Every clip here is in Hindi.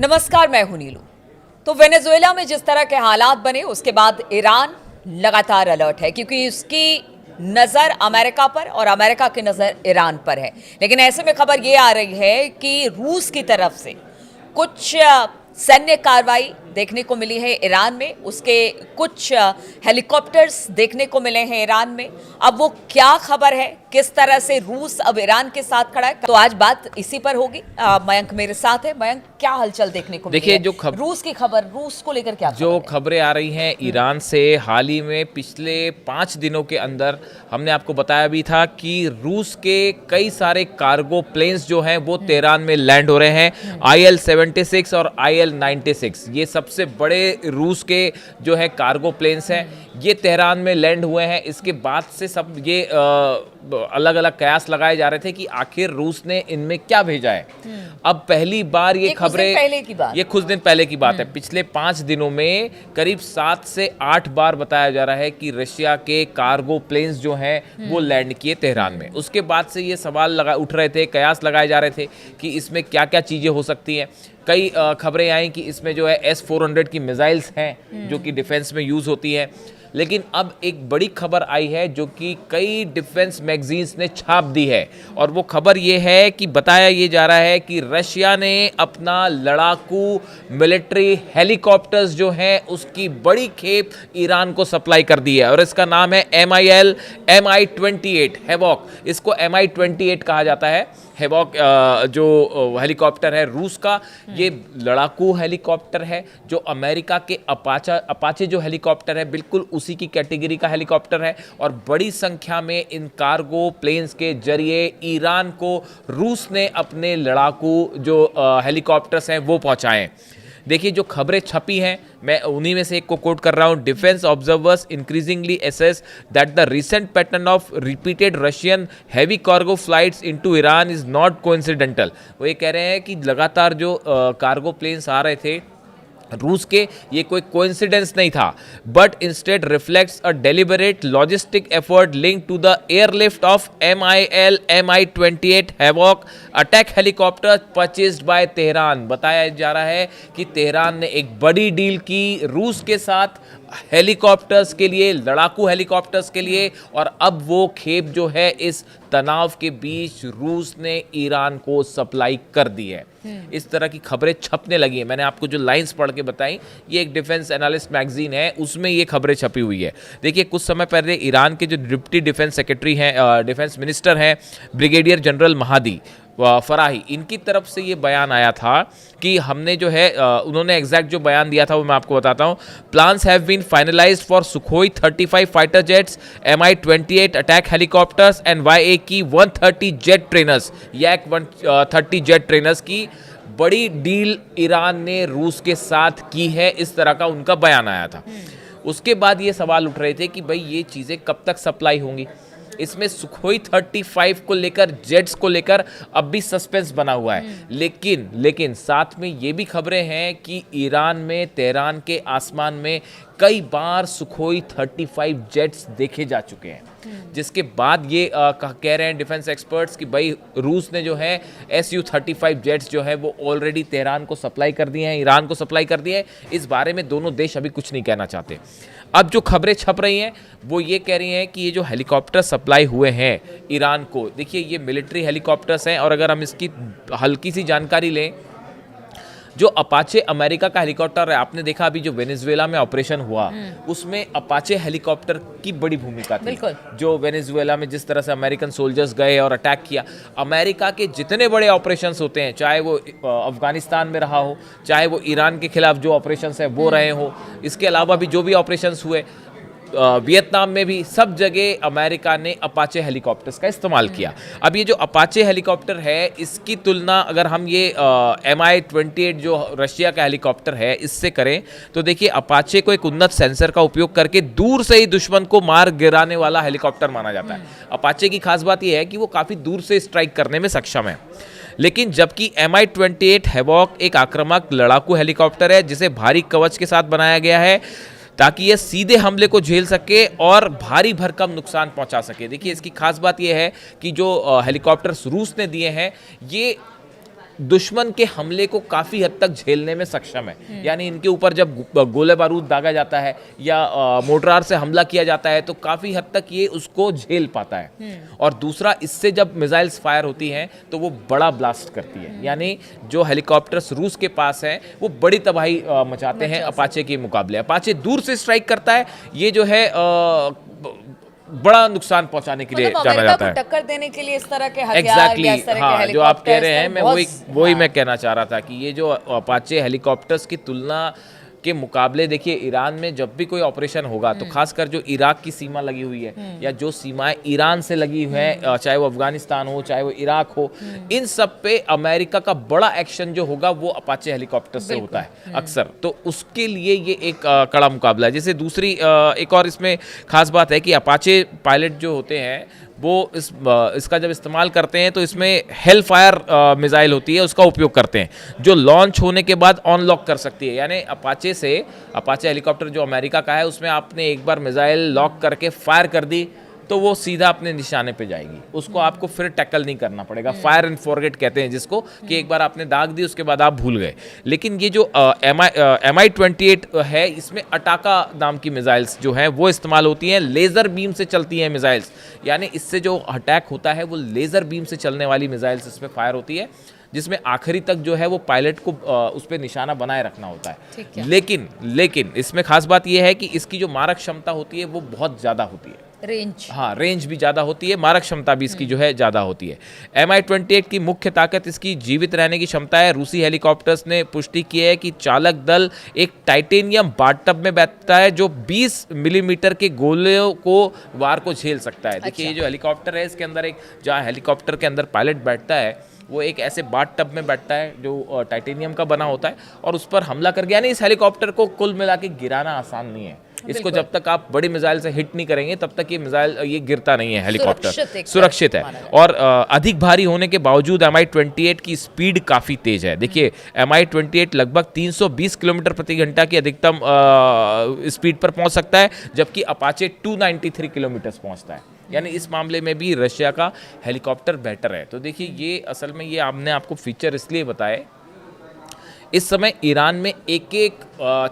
नमस्कार, मैं हूं नीलू। तो वेनेजुएला में जिस तरह के हालात बने उसके बाद ईरान लगातार अलर्ट है क्योंकि उसकी नज़र अमेरिका पर और अमेरिका की नज़र ईरान पर है। लेकिन ऐसे में खबर ये आ रही है कि रूस की तरफ से कुछ सैन्य कार्रवाई देखने को मिली है ईरान में, उसके कुछ हेलीकॉप्टर्स देखने को मिले हैं ईरान में। अब वो क्या खबर है, किस तरह से रूस अब ईरान के साथ खड़ा है, तो आज बात इसी पर होगी। मयंक मेरे साथ है। मयंक, क्या हलचल देखने को मिली है? देखिए, रूस की खबर, रूस को लेकर क्या जो खबर खबरें आ रही हैं ईरान से हाल ही में पिछले 5 दिनों के अंदर, हमने आपको बताया भी था कि रूस के कई सारे कार्गो प्लेन्स जो हैं वो तेहरान में लैंड हो रहे हैं। IL-76 और IL-96 ये सबसे बड़े रूस के जो है कार्गो प्लेन्स हैं, ये तेहरान में लैंड हुए हैं। इसके बाद से सब ये अलग अलग कयास लगाए जा रहे थे कि आखिर रूस ने इनमें क्या भेजा है। अब पहली बार ये खबरें, ये कुछ दिन पहले की बात है, पिछले 5 दिनों में करीब 7 से 8 बार बताया जा रहा है कि रशिया के कार्गो प्लेन्स जो हैं वो लैंड किए तेहरान में। उसके बाद से ये सवाल उठ रहे थे, कयास लगाए जा रहे थे कि इसमें क्या क्या चीज़ें हो सकती हैं। कई खबरें आई कि इसमें जो है S-400 की मिसाइल्स हैं जो कि डिफेंस में यूज़ होती है। लेकिन अब एक बड़ी खबर आई है जो कि कई डिफेंस मैगजीन्स ने छाप दी है, और वो खबर ये है कि बताया ये जा रहा है कि रशिया ने अपना लड़ाकू मिलिट्री हेलीकॉप्टर्स जो हैं उसकी बड़ी खेप ईरान को सप्लाई कर दी है, और इसका नाम है MI-28 हैवॉक। इसको MI-28 कहा जाता है। हैवॉक जो हेलीकॉप्टर है रूस का, ये लड़ाकू हेलीकॉप्टर है। जो अमेरिका के अपाचे जो हेलीकॉप्टर है बिल्कुल उसी की कैटेगरी का हेलीकॉप्टर है, और बड़ी संख्या में इन कार्गो प्लेन्स के जरिए ईरान को रूस ने अपने लड़ाकू जो हेलीकॉप्टर्स हैं वो पहुंचाए। देखिए, जो खबरें छपी हैं मैं उन्हीं में से एक को कोट कर रहा हूं। Defence observers increasingly assess that the recent pattern of repeated Russian heavy cargo flights into Iran is not coincidental. वो ये कह रहे हैं कि लगातार जो कार्गो प्लेन्स आ रहे थे रूस के, ये कोई कोइंसिडेंस नहीं था, but instead reflects a deliberate logistic effort link to the airlift of MI-28 Havoc attack helicopter purchased by Tehran. बताया जा रहा है कि तेहरान ने एक बड़ी डील की रूस के साथ हेलीकॉप्टर्स के लिए, लड़ाकू हेलीकॉप्टर्स के लिए, और अब वो खेप जो है इस तनाव के बीच रूस ने ईरान को सप्लाई कर दी है। इस तरह की खबरें छपने लगी हैं। मैंने आपको जो लाइंस पढ़ के बताई, ये एक डिफेंस एनालिस्ट मैगजीन है, उसमें ये खबरें छपी हुई है। देखिए, कुछ समय पहले ईरान के जो डिप्टी डिफेंस सेक्रेटरी हैं, डिफेंस मिनिस्टर हैं ब्रिगेडियर जनरल महादी फराही, इनकी तरफ से ये बयान आया था कि हमने जो है उन्होंने एग्जैक्ट जो बयान दिया था वो मैं आपको बताता हूँ। Plans have been finalised for Sukhoi 35 fighter jets, MI-28 attack helicopters and YAK-130 jet trainers, YAK-130 jet trainers की बड़ी डील ईरान ने रूस के साथ की है। इस तरह का उनका बयान आया था। उसके बाद ये सवाल उठ रहे थे कि भाई ये चीज़ें कब तक सप्लाई होंगी। इसमें सुखोई 35 को लेकर, जेट्स को लेकर अब भी सस्पेंस बना हुआ है। लेकिन साथ में ये भी खबरें हैं कि ईरान में, तेहरान के आसमान में कई बार सुखोई 35 जेट्स देखे जा चुके हैं, जिसके बाद ये कह रहे हैं डिफेंस एक्सपर्ट्स कि भाई रूस ने जो है Su-35 जेट्स जो है वो ऑलरेडी तेहरान को सप्लाई कर दिए हैं, ईरान को सप्लाई कर दिए हैं। इस बारे में दोनों देश अभी कुछ नहीं कहना चाहते। अब जो खबरें छप रही हैं वो ये कह रही हैं कि ये जो हेलीकॉप्टर सप्लाई हुए हैं ईरान को, देखिए ये मिलिट्री हेलीकॉप्टर्स हैं, और अगर हम इसकी हल्की सी जानकारी लें, जो अपाचे अमेरिका का हेलीकॉप्टर है, आपने देखा अभी जो वेनेजुएला में ऑपरेशन हुआ उसमें अपाचे हेलीकॉप्टर की बड़ी भूमिका थी। जो वेनेजुएला में जिस तरह से अमेरिकन सोल्जर्स गए और अटैक किया, अमेरिका के जितने बड़े ऑपरेशंस होते हैं, चाहे वो अफगानिस्तान में रहा हो, चाहे वो ईरान के खिलाफ जो ऑपरेशंस है वो रहे हो, इसके अलावा भी जो भी ऑपरेशंस हुए वियतनाम में भी, सब जगह अमेरिका ने अपाचे हेलीकॉप्टर्स का इस्तेमाल किया। अब ये जो अपाचे हेलीकॉप्टर है इसकी तुलना अगर हम ये MI-28 जो रशिया का हेलीकॉप्टर है इससे करें तो देखिए, अपाचे को एक उन्नत सेंसर का उपयोग करके दूर से ही दुश्मन को मार गिराने वाला हेलीकॉप्टर माना जाता है। अपाचे की खास बात यह है कि वो काफ़ी दूर से स्ट्राइक करने में सक्षम है। लेकिन जबकि MI-28 हैवॉक एक आक्रामक लड़ाकू हेलीकॉप्टर है जिसे भारी कवच के साथ बनाया गया है ताकि यह सीधे हमले को झेल सके और भारी भरकम नुकसान पहुंचा सके। देखिए, इसकी खास बात यह है कि जो हेलीकॉप्टर्स रूस ने दिए हैं ये दुश्मन के हमले को काफ़ी हद तक झेलने में सक्षम है। यानी इनके ऊपर जब गोले बारूद दागा जाता है या मोर्टार से हमला किया जाता है तो काफ़ी हद तक ये उसको झेल पाता है। और दूसरा, इससे जब मिसाइल्स फायर होती हैं तो वो बड़ा ब्लास्ट करती है। यानी जो हेलीकॉप्टर्स रूस के पास हैं वो बड़ी तबाही मचाते हैं अपाचे के मुकाबले। अपाचे दूर से स्ट्राइक करता है, ये जो है बड़ा नुकसान पहुंचाने के लिए जाना जाता है। टक्कर देने के लिए इस तरह के हथियार या इस तरह के हाँ, जो आप कह रहे हैं, मैं वही हाँ। मैं कहना चाह रहा था कि ये जो अपाचे हेलीकॉप्टर्स की तुलना के मुकाबले, देखिए ईरान में जब भी कोई ऑपरेशन होगा तो खासकर जो इराक की सीमा लगी हुई है या जो सीमाएं ईरान से लगी हुई हैं, चाहे वो अफगानिस्तान हो चाहे वो इराक हो, इन सब पे अमेरिका का बड़ा एक्शन जो होगा वो अपाचे हेलीकॉप्टर से होता है अक्सर। तो उसके लिए ये एक कड़ा मुकाबला है। जैसे दूसरी एक और इसमें खास बात है कि अपाचे पायलट जो होते हैं वो इसका जब इस्तेमाल करते हैं तो इसमें हेल फायर मिसाइल होती है, उसका उपयोग करते हैं जो लॉन्च होने के बाद ऑन लॉक कर सकती है। यानी अपाचे हेलीकॉप्टर जो अमेरिका का है उसमें आपने एक बार मिसाइल लॉक करके फायर कर दी तो वो सीधा अपने निशाने पे जाएगी, उसको आपको फिर टैकल नहीं करना पड़ेगा। फायर एंड फॉरगेट कहते हैं जिसको, कि एक बार आपने दाग दी उसके बाद आप भूल गए। लेकिन ये जो MI-28 है, इसमें अटाका नाम की मिसाइल्स जो हैं वो इस्तेमाल होती हैं, लेज़र बीम से चलती हैं मिसाइल्स। यानी इससे जो अटैक होता है वो लेज़र बीम से चलने वाली मिसाइल्स इसमें फायर होती है, जिसमें आखिरी तक जो है वो पायलट को उस पर निशाना बनाए रखना होता है। लेकिन इसमें खास बात यह है कि इसकी जो मारक क्षमता होती है वो बहुत ज़्यादा होती है। रेंज भी ज़्यादा होती है, मारक क्षमता भी इसकी जो है ज़्यादा होती है। MI-28 की मुख्य ताकत इसकी जीवित रहने की क्षमता है। रूसी हेलीकॉप्टर्स ने पुष्टि की है कि चालक दल एक टाइटेनियम बाथटब में बैठता है जो 20 मिलीमीटर के गोलों को वार को झेल सकता है। देखिए, ये जो हेलीकॉप्टर है इसके अंदर जहाँ हेलीकॉप्टर के अंदर पायलट बैठता है वो एक ऐसे बाथटब में बैठता है जो टाइटेनियम का बना होता है और उस पर हमला कर गया। नहीं, इस हेलीकॉप्टर को कुल मिला के गिराना आसान नहीं है। इसको जब तक आप बड़ी मिसाइल से हिट नहीं करेंगे तब तक ये गिरता नहीं है। हेलीकॉप्टर सुरक्षित है और अधिक भारी होने के बावजूद MI-28 की स्पीड काफ़ी तेज है। देखिए, MI-28 लगभग 320 किलोमीटर प्रति घंटा की अधिकतम स्पीड पर पहुंच सकता है, जबकि अपाचे 293 किलोमीटर पहुंचता है। यानी इस मामले में भी रशिया का हेलीकॉप्टर बेटर है। तो देखिए, ये असल में ये हमने आपको फीचर इसलिए बताए, इस समय ईरान में एक एक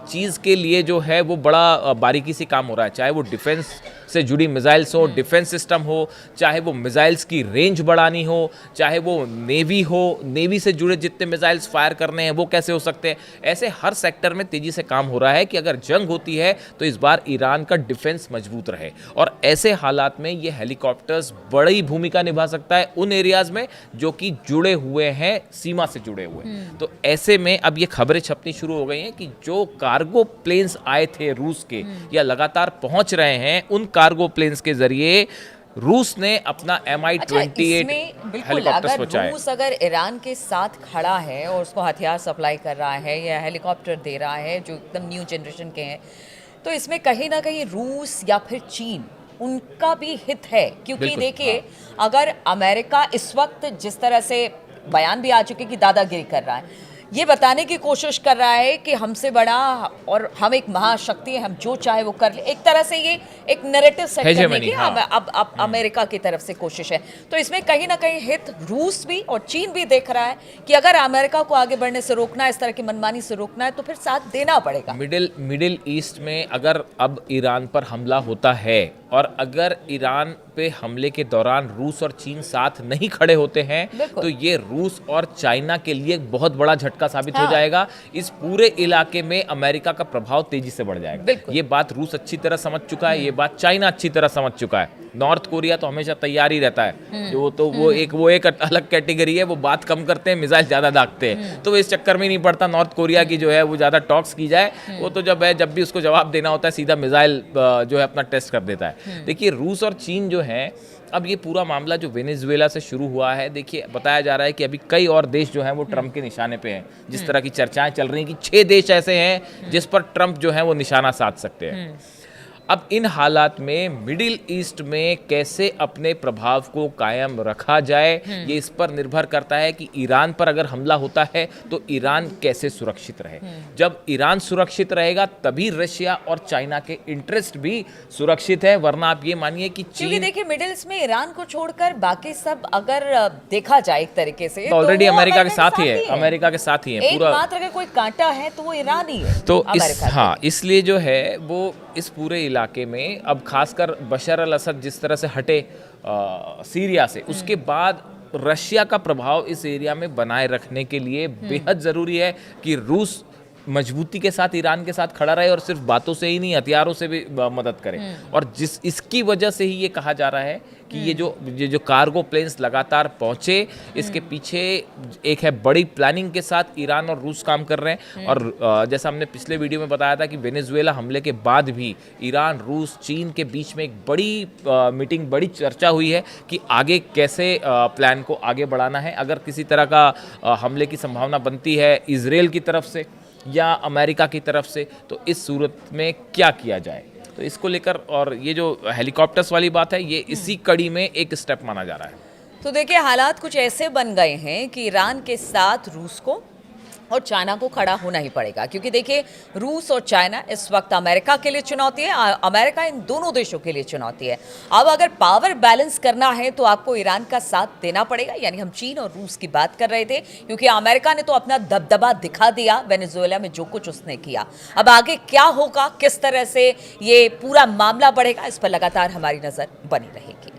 चीज़ के लिए जो है वो बड़ा बारीकी से काम हो रहा है, चाहे वो डिफेंस से जुड़ी मिसाइल्स हो, डिफेंस सिस्टम हो, चाहे वो मिसाइल्स की रेंज बढ़ानी हो, चाहे वो नेवी हो, नेवी से जुड़े जितने मिसाइल्स फायर करने हैं वो कैसे हो सकते हैं। ऐसे हर सेक्टर में तेज़ी से काम हो रहा है कि अगर जंग होती है तो इस बार ईरान का डिफेंस मजबूत रहे। और ऐसे हालात में ये हेलीकॉप्टर्स बड़ी भूमिका निभा सकता है उन एरियाज़ में जो कि जुड़े हुए हैं, सीमा से जुड़े हुए। तो ऐसे में अब ये खबरें छपनी शुरू हो गई हैं कि जो कार्गो प्लेन्स आए थे रूस के या लगातार पहुंच रहे हैं, उन कार्गो प्लेन्स के जरिए रूस ने अपना MI-28 हेलीकॉप्टर्स पहुंचाए। रूस अगर ईरान के साथ खड़ा है और उसको हथियार सप्लाई कर रहा है या हेलीकॉप्टर दे रहा है जो एकदम न्यू जनरेशन के हैं, तो इसमें कहीं ना कहीं रूस या फिर चीन, उनका भी हित है। क्योंकि देखिए, अगर अमेरिका इस वक्त जिस तरह से बयान भी आ चुके कि दादागिरी कर रहा है, ये बताने की कोशिश कर रहा है कि हमसे बड़ा और हम एक महाशक्ति है, हम जो चाहे वो कर ले, एक तरह से ये एक नैरेटिव सेट करने की अब अमेरिका की तरफ से कोशिश है। तो इसमें कहीं ना कहीं हित रूस भी और चीन भी देख रहा है कि अगर अमेरिका को आगे बढ़ने से रोकना है, इस तरह की मनमानी से रोकना है, तो फिर साथ देना पड़ेगा। मिडिल ईस्ट में अगर अब ईरान पर हमला होता है और अगर ईरान पे हमले के दौरान रूस और चीन साथ नहीं खड़े होते हैं तो ये रूस और चाइना के लिए एक बहुत बड़ा झटका साबित हो जाएगा। इस पूरे इलाके में अमेरिका का प्रभाव तेजी से बढ़ जाएगा। ये बात रूस अच्छी तरह समझ चुका है, ये बात चाइना अच्छी तरह समझ चुका है। नॉर्थ कोरिया तो हमेशा तैयार ही रहता है, वो एक अलग कैटेगरी है, वो बात कम करते हैं, मिसाइल ज्यादा दागते हैं। तो इस चक्कर में नहीं पड़ता नॉर्थ कोरिया की जो है वो ज्यादा टॉक्स की जाए, वो तो जब भी उसको जवाब देना होता है सीधा मिसाइल जो है अपना टेस्ट कर देता है। देखिए, रूस और चीन जो है, अब ये पूरा मामला जो वेनेजुएला से शुरू हुआ है, देखिए बताया जा रहा है कि अभी कई और देश जो हैं वो ट्रंप के निशाने पे हैं। जिस तरह की चर्चाएं चल रही हैं कि 6 देश ऐसे हैं जिस पर ट्रंप जो है वो निशाना साध सकते हैं। अब इन हालात में मिडिल ईस्ट में कैसे अपने प्रभाव को कायम रखा जाए, ये इस पर निर्भर करता है कि ईरान पर अगर हमला होता है तो ईरान कैसे सुरक्षित रहे। जब ईरान सुरक्षित रहेगा तभी रशिया और चाइना के इंटरेस्ट भी सुरक्षित है, वरना आप ये मानिए कि क्योंकि चीन देखिए मिडिल ईस्ट में ईरान को छोड़कर बाकी सब अगर देखा जाए एक तरीके से तो ऑलरेडी वो अमेरिका के साथ ही है, अमेरिका के साथ ही है पूरा। एकमात्र अगर कोई कांटा है तो वो ईरान ही है तो इस अमेरिका के। हाँ, इसलिए जो है वो इस पूरे इलाके में अब खासकर बशर अल असद जिस तरह से हटे सीरिया से, उसके बाद रशिया का प्रभाव इस एरिया में बनाए रखने के लिए बेहद ज़रूरी है कि रूस मजबूती के साथ ईरान के साथ खड़ा रहे और सिर्फ बातों से ही नहीं हथियारों से भी मदद करे। और इसकी वजह से ही ये कहा जा रहा है कि ये जो कार्गो प्लेन्स लगातार पहुंचे, इसके पीछे एक है बड़ी प्लानिंग के साथ ईरान और रूस काम कर रहे हैं। और जैसा हमने पिछले वीडियो में बताया था कि वेनेजुएला हमले के बाद भी ईरान, रूस, चीन के बीच में एक बड़ी मीटिंग, बड़ी चर्चा हुई है कि आगे कैसे प्लान को आगे बढ़ाना है। अगर किसी तरह का हमले की संभावना बनती है इजराइल की तरफ से या अमेरिका की तरफ से, तो इस सूरत में क्या किया जाए, तो इसको लेकर और ये जो हेलीकॉप्टर्स वाली बात है, ये इसी कड़ी में एक स्टेप माना जा रहा है। तो देखिए हालात कुछ ऐसे बन गए हैं कि ईरान के साथ रूस को और चाइना को खड़ा होना ही पड़ेगा, क्योंकि देखिए रूस और चाइना इस वक्त अमेरिका के लिए चुनौती है, अमेरिका इन दोनों देशों के लिए चुनौती है। अब अगर पावर बैलेंस करना है तो आपको ईरान का साथ देना पड़ेगा, यानी हम चीन और रूस की बात कर रहे थे, क्योंकि अमेरिका ने तो अपना दबदबा दिखा दिया वेनेजुएला में जो कुछ उसने किया। अब आगे क्या होगा, किस तरह से ये पूरा मामला बढ़ेगा, इस पर लगातार हमारी नजर बनी रहेगी।